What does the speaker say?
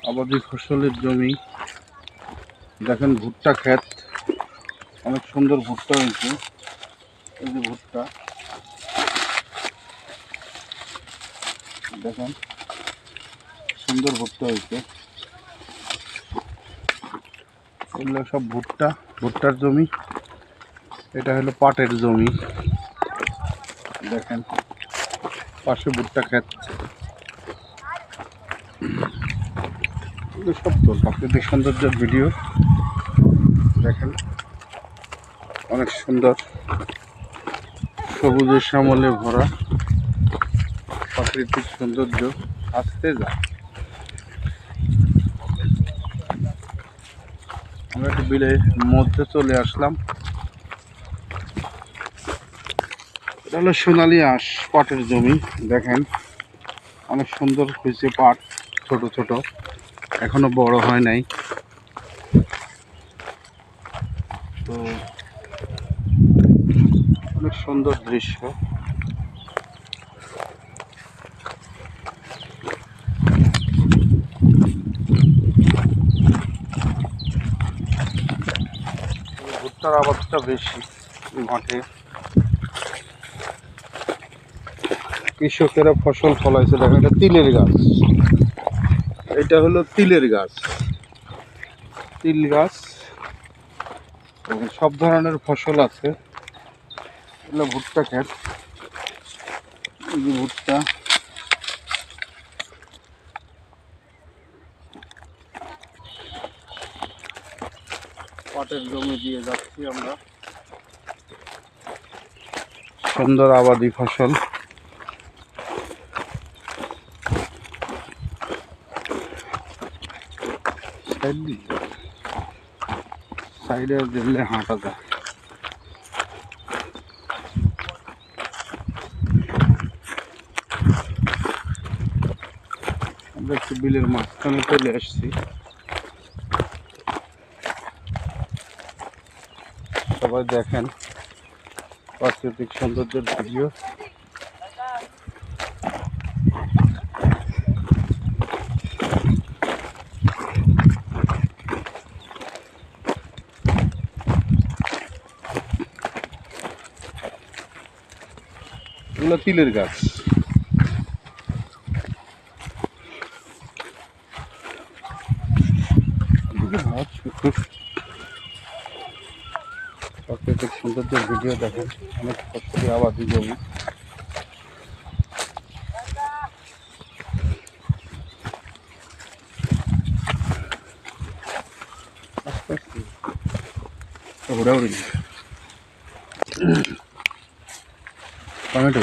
আবাদি ফসলের জমি দেখেন, ভুট্টা ক্ষেত, অনেক সুন্দর ভুট্টা হয়েছে। এই যে ভুট্টা দেখেন, সুন্দর ভুট্টা হয়েছে। এগুলো সব ভুট্টার জমি। এটা হলো পাটের জমি। দেখেন পাশে ভুট্টা ক্ষেত। এগুলো সব তো প্রাকৃতিক সৌন্দর্যের ভিডিও। দেখেন অনেক সুন্দর, সবুজের শ্যামলে ভরা প্রাকৃতিক সৌন্দর্য। আসতে যায় আমরা একটু বিলের মধ্যে চলে আসলাম। এটা হলো সোনালী আঁশ পাটের জমি। দেখেন অনেক সুন্দর হয়েছে পাট, ছোট ছোট, এখনো বড় হয় নাই। তো অনেক সুন্দর দৃশ্য। ভুট্টার আবাদটা বেশি মাঠে। কৃষকেরা ফসল ফলাইছে। দেখেন এটা তিলের গাছ। এটা হলো তিলের গাছ। তিল গাছ, সব ধরনের ফসল আছে। এগুলো ভুট্টা ক্ষেত। এই যে ভুট্টা, পাটের জমি দিয়ে যাচ্ছি আমরা। সুন্দর আবাদি ফসল। সাইডে দিলে হাঁটা যায়। আমরা একটু বিলের মাঝখানে চলে আসছি। সবাই দেখেন প্রাকৃতিক সৌন্দর্যের ভিডিও। এগুলো তিলের গাছ। প্রাকৃতিক সৌন্দর্যের ভিডিও দেখেন। অনেক ফসলি আবাদি জমি। টমেটো